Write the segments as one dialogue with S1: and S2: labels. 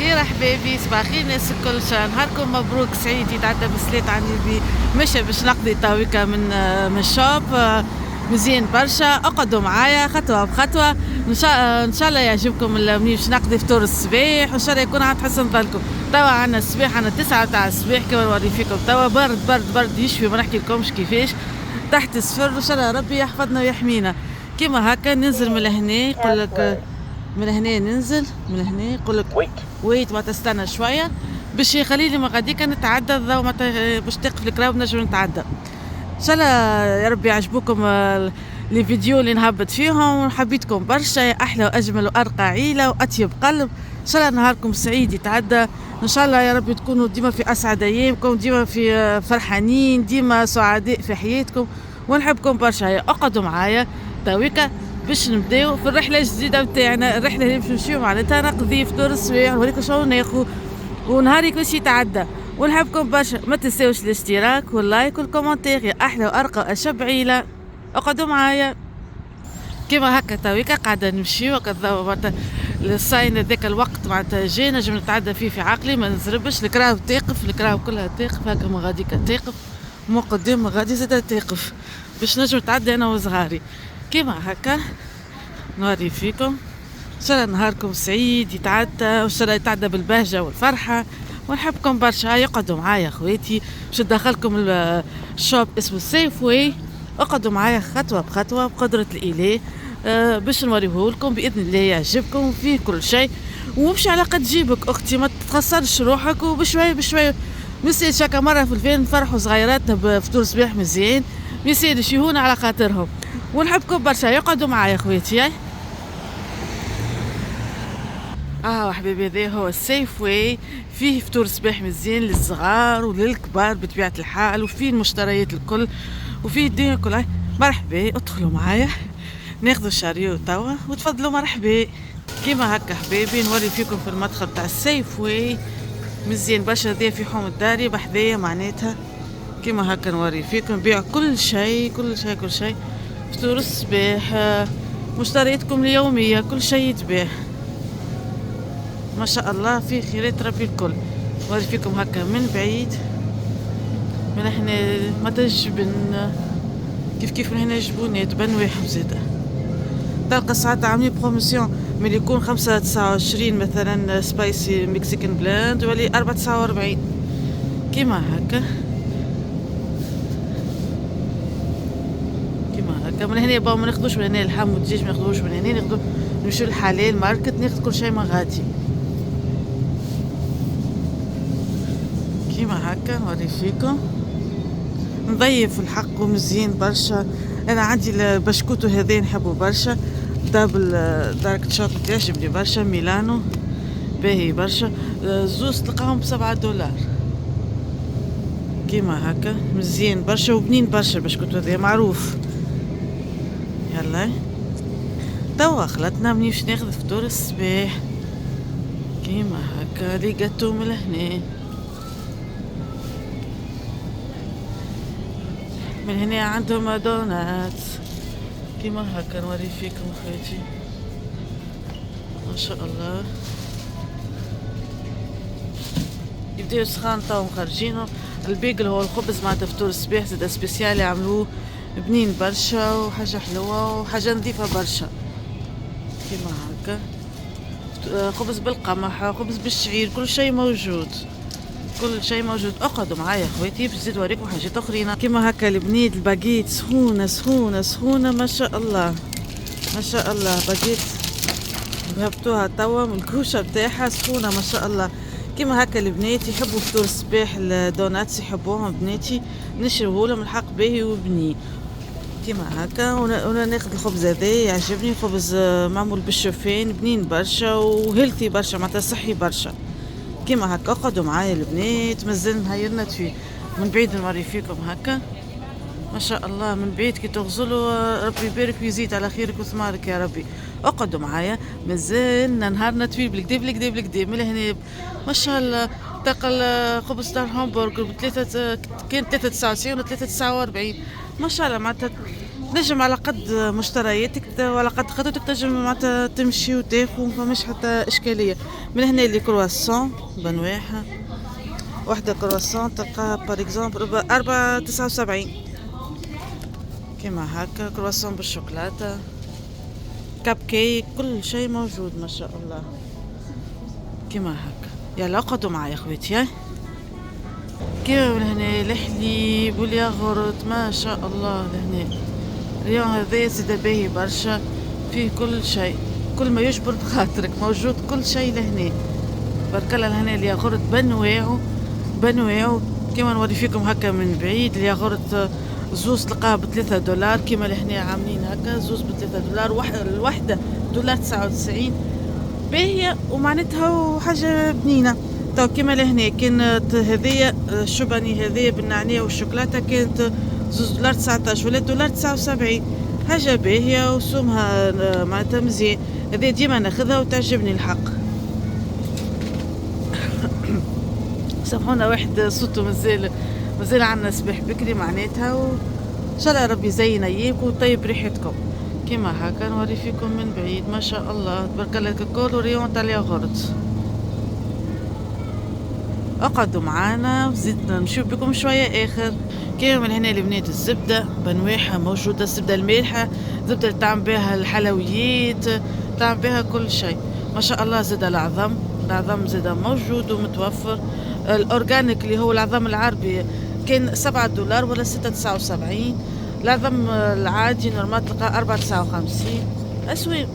S1: الخير احبابي، صباح الخير الناس الكل، نهاركم مبروك سعيد يتعدى بسلات على اللي مشى باش نقضي تويكا من الشوب. مزيان برشا، اقعدوا معايا خطوه بخطوه. ان شاء الله يعجبكم مني باش نقضي فطور الصباح، وان شاء الله يكون عاد حسن ظلكم. توا عندنا الصباح، عندنا 9 تاع الصباح كما نوري فيكم. توا برد برد برد يشفي، ما نحكي لكمش كيفاش تحت الصفر. ان شاء الله ربي يحفظنا ويحمينا. كيما هكا ننزل من لهنا، يقول لك من هنا ننزل، من هنا يقول لك ويت ما تستنى شويه باش يخلي لي مغاديك نتعدى الضوء باش تقف الكراو نجم نتعدى. ان شاء الله يا ربي يعجبوكم لي فيديو اللي نهبط فيهم. حبيتكم برشا، يا احلى واجمل وارقى عيله واطيب قلب. ان شاء الله نهاركم سعيد يتعدى. ان شاء الله يا ربي تكونوا ديما في اسعد ايامكم، ديما في فرحانين، ديما سعداء في حياتكم، ونحبكم برشا. اقعدوا معايا تويكا باش نبداو في الرحله الجديده نتاعنا. الرحله اللي باش نمشيو معناتها نقضي فطور الصباح، نوريكم شنو ناخذ ونهاري كل شي تعدى. ونحبكم برشا، ما تنساوش الاشتراك واللايك والكومنتير. يا احلى وارقى واشب عيله، اقعدوا معايا. كيما هكا تويكا قاعده نمشيو هكا معناتها الصاين هذاك الوقت معناتها جاي نجم نتعدى فيه في عقلي، ما نزربش. الكراو تاقف، الكراو كلها تاقف هكا، مغاديكا تاقف، مو قدام مغادي زاده تاقف باش نجم نتعدى انا وصغاري. كيما هكا نوري فيكم. ان شاء الله نهاركم سعيد يتعدى، وان شاء الله يتعدى بالبهجه والفرحه. ونحبكم برشا. يقعدوا معايا اخواتي باش ندخلكم الشوب اسمه سيف واي. اقعدوا معايا خطوه بخطوه بقدره الاله، باش نوريه لكم باذن الله يعجبكم فيه كل شيء. ومشي على قد جيبك اختي، ما تخسرش روحك، وبشويه بشويه مسير شاكا مره في الفين نفرحوا صغيراتنا بفطور صباح مزيان، ميسيرش يهون على خاطرهم. ونحبكم برشا. يقعدوا معايا اخواتي. حبيبي، هذا هو السيف واي، فيه فطور صباح مزيان للصغار وللكبار بطبيعة الحال، وفيه المشتريات الكل، وفيه الدنيا كلها. مرحبا، ادخلوا معايا ناخذوا الشاريو توا وتفضلوا. مرحبا. كيما هكا حبيبي نوري فيكم في المدخل تاع السيف واي مزيان برشا. هذا في حوم الداري بحذايا معناتها. كيما هكا نوري فيكم بيع كل شيء كل شيء كل شيء. فطور الصباح، مشترياتكم اليومية، كل شيء يتباع ما شاء الله، في خيرات ربي الكل. نوري فيكم هكا من بعيد، من هنا ما تجبن كيف من هنا يجبوني تبان واحد زاده. تلقى ساعات عاملين بروموسيون، من يكون 5.29 مثلا سبايسي مكسيكان بلاند، ولي 4.49 كيما هكا. من هنا ما ناخذوش من هنا اللحم والدجاج، ما ناخذوش من هنا، ناخذو نمشيو للحلال ماركت ناخذ كل شيء مغادي. كيما هكا نوري فيكم نضيف الحق ومزيان برشا. انا عندي البشكوتو هذا نحبه برشا، دابل دارك شوكليت يعجبني برشا، ميلانو باهي برشا. زوز تلقاهم $7. كيما هكا مزيان برشا وبنين برشا. البشكوتو هذا معروف. يلا توا خلطنا منيش ناخذ فطور الصباح. كيما هكا لي جاتو من هنا، من هنا عندهم دونات. كيما هكا نوري فيكم اخواتي ما شاء الله. يبداو سخان تو مخرجينه. البيجل هو الخبز مع فطور الصباح، زاد سبيسيال يعملوه بنين برشا وحاجة حلوة وحاجة نظيفة برشا. كيما هكا خبز بالقمح، خبز بالشعير، كل شيء موجود كل شيء موجود. اقعدوا معايا اخواتي باش نزيد نوريكم حاجات اخرين. كيما هكا البنيت الباجيت سخونة سخونة سخونة ما شاء الله ما شاء الله. باجيت هبطوها توا من الكوشة بتاعها سخونة ما شاء الله. كيما هكا البنات يحبوا فطور الصباح، الدوناتس يحبوهم بناتي، نشريهولهم الحق باهي وبنين. كيما هكا وانا ناخذ الخبز هذا يعجبني، خبز معمول بالشوفان بنين برشا وهيلثي برشا معناتها صحي برشا. كيما هكا اقعدوا معايا البنات، مازال نهيرنا تفي من بعيد نوري فيكم هكا ما شاء الله. من بعيد كي تغزلوا ربي يبارك ويزيد على خيرك وثمارك يا ربي. اقعدوا معايا مازال نهارنا طويل بالكدا بالكدا بالكدا. من هنا ما شاء الله تلقى خبز تاع الهامبورغر بثلاثة، كان 3.99 ولا 3.49 ما شاء الله. معناتها تنجم على قد مشترياتك وعلى قد خاطرك تنجم معناتها تمشي وتاخذ، ما فماش حتى اشكاليه. من هنا اللي كرواسون بنواحها، واحدة كرواسون تلقاها بار اكزومبل ب4.79 كيما هكا. كرواسون بالشوكولاتة، كاب كيك، كل شيء موجود ما شاء الله كيما هكا. يلا اقعدوا معايا اخواتي. هاي كيما من هنا الحليب والياغورت ما شاء الله. لهنا اليوم هذا زيد باهي برشا، فيه كل شيء، كل ما يجبر بخاطرك موجود كل شيء لهنا. بارك الله. لهنا الياغورت بنواعو كيما نوري فيكم هكا من بعيد. الياغورت زوز تلقاها ب$3 كيما لهنا عاملين هكا، زوز ب$3، الوحدة $1.99 باهية ومعناتها حاجة بنينة. تو كيما لهنا كانت هذيا الشوباني هذيا بالنعناع والشوكولاتة كانت زوز $19 ولا $1.79، حاجة باهية وسومها معناتها مزيان. هذه ديما ناخذها وتعجبني الحق. سامحونا واحد صوته مازال عنا صباح بكري معناتها، وان شاء الله ربي يزين ايامكم وطيب ريحتكم كيما هكا. نوري فيكم من بعيد ما شاء الله تبارك الله. كل ريون تاع الياغورت. اقعدوا معانا وزيد نشوف بكم شويه اخر. كيما من هنا البنات الزبده بنواحها موجوده، الزبده المالحه، الزبده اللي تعمل بها الحلويات، تعمل بها كل شيء ما شاء الله. زاد العظم زاد موجود ومتوفر. الاورجانيك اللي هو العظم العربي كان $7 ولا $6.79. العظم العادي نورمال تلقاه $4.59.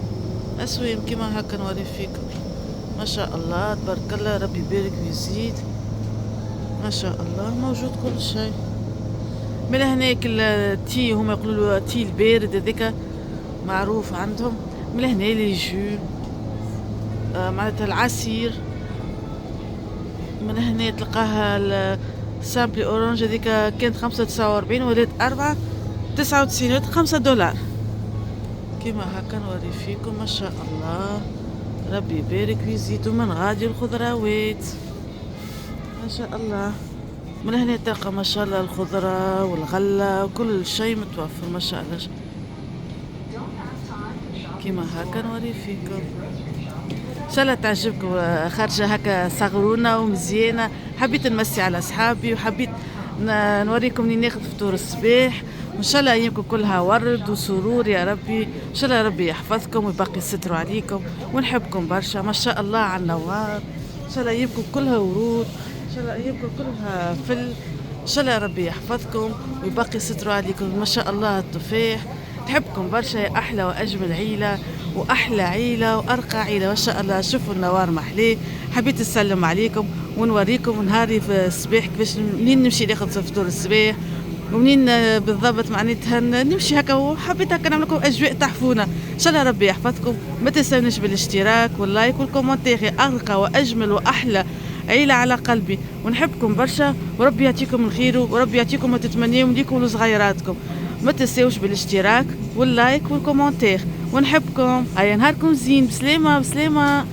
S1: اسويم كيما هكا نوري فيكم ما شاء الله تبارك الله. ربي يبارك ويزيد ما شاء الله، موجود كل شيء. من هناك التي هما يقولوا له تي البارد هذاك معروف عندهم. من هنا لي جو معناتها العصير. من هنا تلقاها السامبلي اورانج هذيك كانت $5.49 ولات $4.99 ولات $5 كيما هكا نوري فيكم ما شاء الله. ربي يبارك ويزيدوا من غادي الخضروات ما شاء الله. من هنا تلقى ما شاء الله الخضرة والغلة وكل شيء متوفر ما شاء الله كيما هكا نوري فيكم. ان شاء الله تعجبكم خارجة هكا صغرونة ومزيانة. حبيت نمسي على اصحابي وحبيت نوريكم اني ناخذ فطور الصباح، وان شاء الله ايامكم كلها ورد وسرور يا ربي. ان شاء الله ربي يحفظكم ويبقي ستره عليكم، ونحبكم برشا ما شاء الله على النوار. ان شاء الله ايامكم كلها ورود، ان شاء الله ايامكم كلها فل. ان شاء الله ربي يحفظكم ويبقي ستره عليكم ما شاء الله. التفاح نحبكم برشا يا احلى واجمل عيله واحلى عيله وارقى عيله ما شاء الله. شوفوا النوار محليه. حبيت نسلم عليكم ونوريكم نهاري في الصباح كيفاش منين نمشي ناخذ فطور الصباح ومنين بالضبط معناتها نمشي هكا. وحبيت هكا نعمل لكم اجواء تحفونا. ان شاء الله ربي يحفظكم. ما تنسونيش بالاشتراك واللايك والكومنتير. ارقى واجمل واحلى عيله على قلبي، ونحبكم برشا وربي يعطيكم الخير وربي يعطيكم ما تتمنيون ليكم وصغيراتكم. ما تنساوش بالاشتراك واللايك والكومنتير، ونحبكم. هيا نهاركم زين. بسلامه بسلامه.